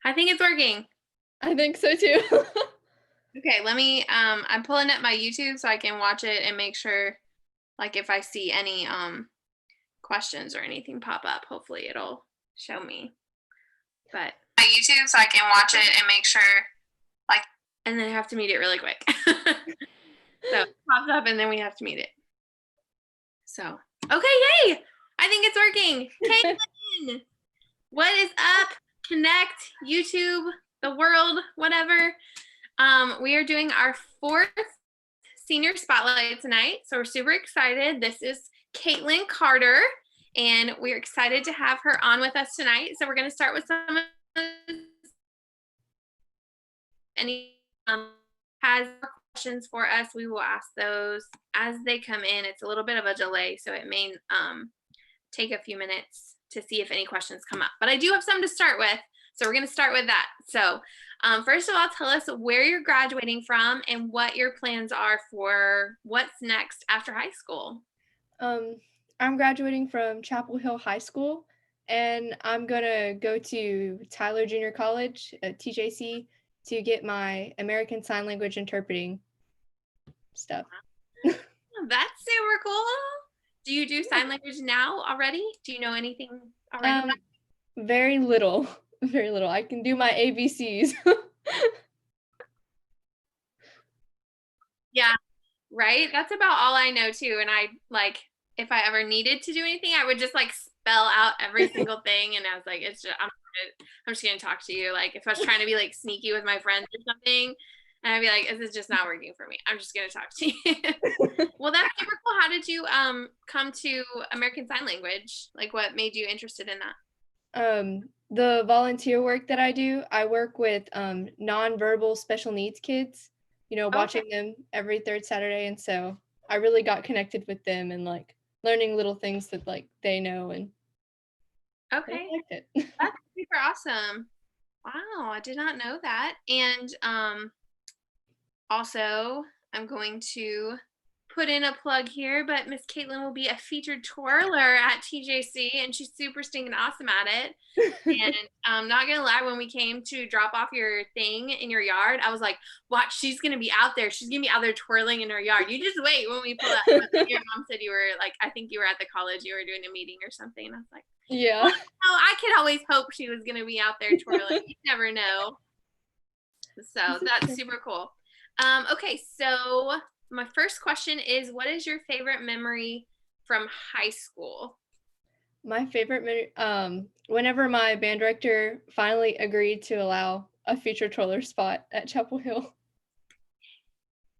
I think it's working. I think so too. Okay, let me I'm pulling up my YouTube so I can watch it and make sure like if I see any questions or anything pop up, hopefully it'll show me. But my YouTube so I can watch it and make sure like and then I have to mute it really quick. So it pops up and then we have to mute it. So okay, yay! I think it's working. Caitlin, what is up? Connect, YouTube, the world, whatever. We are doing our 4th senior spotlight tonight, so we're super excited. This is Caitlin Carter, and we're excited to have her on with us tonight. So we're going to start with some any has questions for us. We will ask those as they come in. It's a little bit of a delay, so it may take a few minutes to see if any questions come up. But I do have some to start with, so we're going to start with that. So first of all, tell us where you're graduating from and what your plans are for what's next after high school. I'm graduating from Chapel Hill High School, and I'm gonna go to Tyler Junior College at TJC to get my American Sign Language interpreting stuff. That's super cool. Do you do sign language now already? Do you know anything already? Very little. Very little. I can do my ABCs. Yeah, right? That's about all I know too. And I like if I ever needed to do anything, I would just like spell out every single thing. And I was like, it's just I'm just gonna talk to you. Like if I was trying to be like sneaky with my friends or something, and I'd be like, this is just not working for me. I'm just gonna talk to you. Well, that's super cool. How did you come to American Sign Language? Like what made you interested in that? The volunteer work that I do, I work with nonverbal special needs kids, watching them every third Saturday. And so I really got connected with them and like learning little things that like they know, and okay. I liked it. That's super awesome. Wow, I did not know that. And also, I'm going to put in a plug here, but Miss Caitlin will be a featured twirler at TJC, and she's super stinking awesome at it. And I'm not gonna lie, when we came to drop off your thing in your yard, I was like, watch, she's gonna be out there. She's gonna be out there twirling in her yard. You just wait when we pull up. Your mom said you were like, I think you were at the college, you were doing a meeting or something. And I was like, yeah. well, I could always hope she was gonna be out there twirling. You never know. So that's super cool. Okay, so my first question is, what is your favorite memory from high school? My favorite memory, whenever my band director finally agreed to allow a featured twirler spot at Chapel Hill.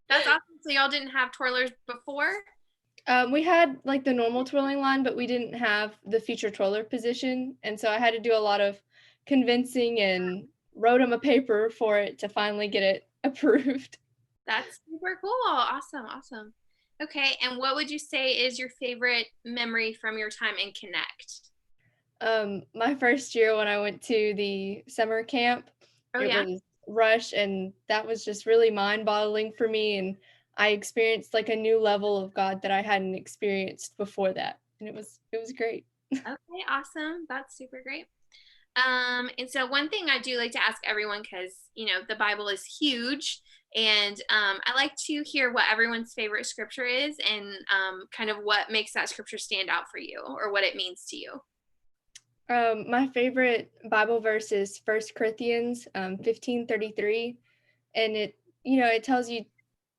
That's awesome. So y'all didn't have twirlers before? We had like the normal twirling line, but we didn't have the feature twirler position. And so I had to do a lot of convincing and wrote him a paper for it to finally get it approved. That's super cool. Awesome. Awesome. Okay. And what would you say is your favorite memory from your time in Connect? My first year when I went to the summer camp, it was Rush, and that was just really mind-boggling for me. And I experienced like a new level of God that I hadn't experienced before that. And it was great. Okay, awesome. That's super great. And so one thing I do like to ask everyone, because the Bible is huge, and I like to hear what everyone's favorite scripture is, and kind of what makes that scripture stand out for you, or what it means to you. My favorite Bible verse is 1 Corinthians 15:33, and it tells you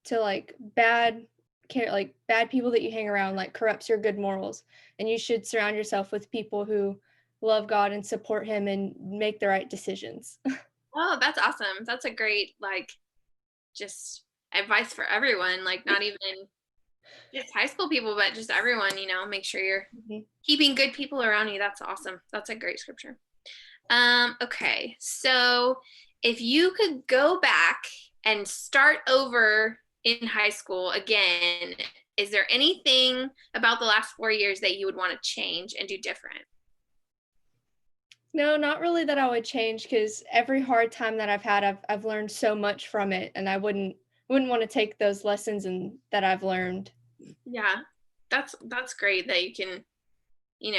to like bad people that you hang around like corrupts your good morals, and you should surround yourself with people who love God and support him and make the right decisions. Oh, that's awesome. That's a great just advice for everyone, like not even just high school people, but just everyone, make sure you're keeping good people around you. That's awesome. That's a great scripture. Okay, so if you could go back and start over in high school again, is there anything about the last 4 years that you would want to change and do different? No, not really that I would change, because every hard time that I've had, I've learned so much from it, and I wouldn't want to take those lessons and that I've learned. Yeah, that's great that you can,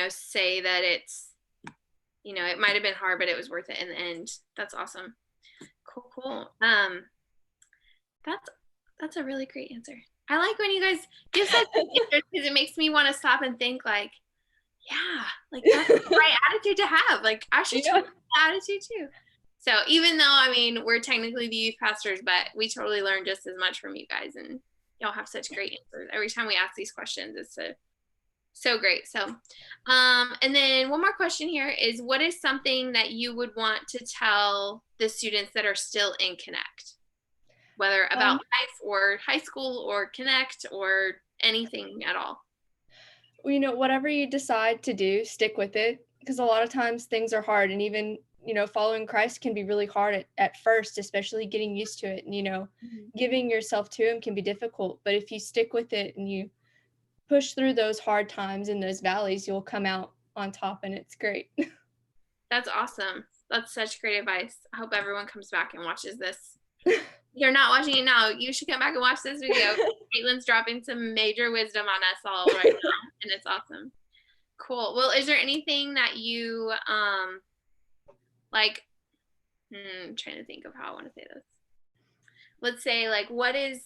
say that it's you know, it might have been hard, but it was worth it in the end. That's awesome. Cool. That's a really great answer. I like when you guys give such answers because it makes me want to stop and think like, yeah, like that's the right attitude to have. Like I should try that attitude too. So even though, I mean, we're technically the youth pastors, but we totally learn just as much from you guys, and y'all have such great answers. Every time we ask these questions, it's so great. So, and then one more question here is, what is something that you would want to tell the students that are still in Connect? Whether about life or high school or Connect or anything at all. You know, whatever you decide to do, stick with it, because a lot of times things are hard, and even, you know, following Christ can be really hard at first, especially getting used to it. And, you know, giving yourself to him can be difficult, but if you stick with it and you push through those hard times and those valleys, you'll come out on top, and it's great. That's awesome. That's such great advice. I hope everyone comes back and watches this. You're not watching it now, you should come back and watch this video. Caitlin's dropping some major wisdom on us all right now, and it's awesome. Cool. Well, is there anything that you like, I'm trying to think of how I want to say this. Let's say, like, what is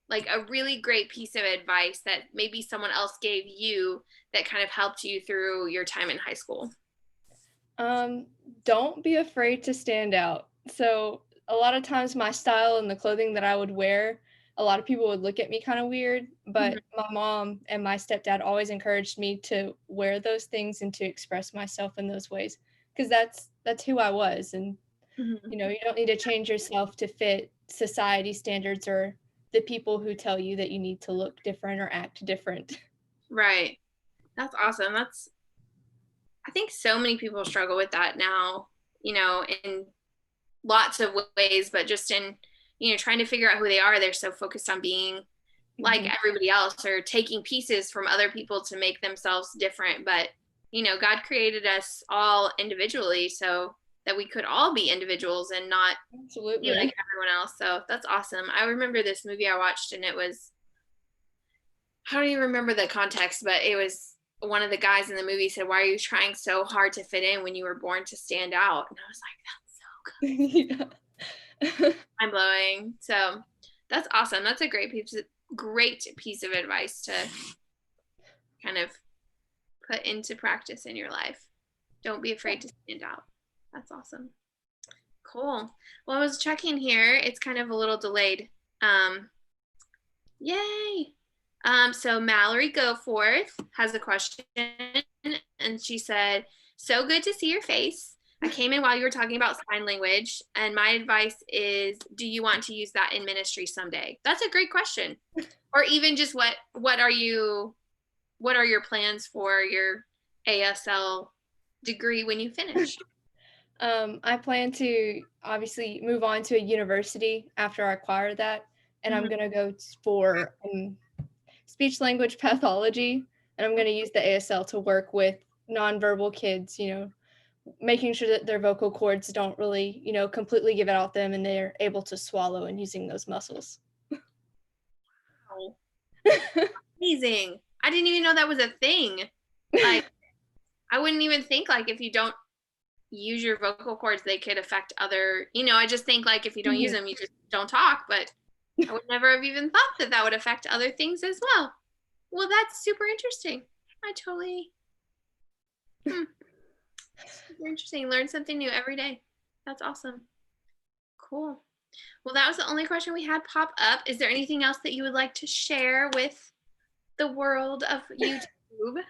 like a really great piece of advice that maybe someone else gave you that kind of helped you through your time in high school? Don't be afraid to stand out. So a lot of times my style and the clothing that I would wear, a lot of people would look at me kind of weird, but my mom and my stepdad always encouraged me to wear those things and to express myself in those ways, because that's who I was. And you know, you don't need to change yourself to fit society standards or the people who tell you that you need to look different or act different. Right. That's awesome. I think so many people struggle with that now, you know, in lots of ways, but just in, you know, trying to figure out who they are. They're so focused on being like everybody else or taking pieces from other people to make themselves different. But, you know, God created us all individually so that we could all be individuals and not be like everyone else. So that's awesome. I remember this movie I watched, and it was, I don't even remember the context, but it was one of the guys in the movie said, "Why are you trying so hard to fit in when you were born to stand out?" And I was like, that's so good. Mind blowing. So that's awesome. That's a great piece of advice to kind of put into practice in your life. Don't be afraid to stand out. That's awesome. Cool. Well, I was checking here. It's kind of a little delayed. Yay. So Mallory Goforth has a question, and she said, "So good to see your face. I came in while you were talking about sign language, and my advice is, do you want to use that in ministry someday?" That's a great question. Or even just what are your plans for your ASL degree when you finish? I plan to obviously move on to a university after I acquire that, and I'm going to go for speech language pathology, and I'm going to use the ASL to work with nonverbal kids, you know, making sure that their vocal cords don't really, you know, completely give out them and they're able to swallow and using those muscles. Wow. Amazing. I didn't even know that was a thing. Like, I wouldn't even think like if you don't use your vocal cords, they could affect other, you know, I just think like if you don't use them, you just don't talk, but I would never have even thought that would affect other things as well. Well, that's super interesting. I totally, super interesting. Learn something new every day. That's awesome. Cool. Well, that was the only question we had pop up. Is there anything else that you would like to share with the world of YouTube?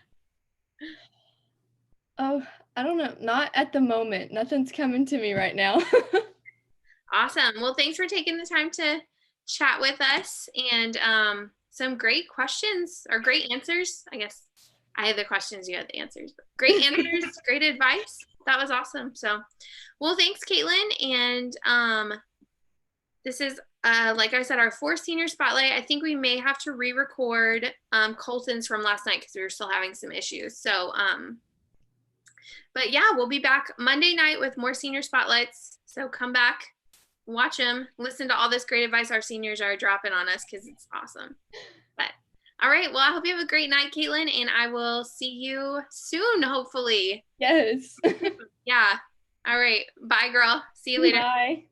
Oh, I don't know. Not at the moment. Nothing's coming to me right now. Awesome. Well, thanks for taking the time to chat with us, and some great questions or great answers. I guess I had the questions, you had the answers. But great answers, great advice. That was awesome. So, well, thanks, Caitlin. And this is, like I said, our 4th senior spotlight. I think we may have to re-record Colton's from last night because we were still having some issues. So, but yeah, we'll be back Monday night with more senior spotlights. So come back, watch them, listen to all this great advice our seniors are dropping on us because it's awesome. But All right. Well, I hope you have a great night, Caitlin, and I will see you soon, hopefully. Yes. Yeah. All right. Bye, girl. See you later. Bye.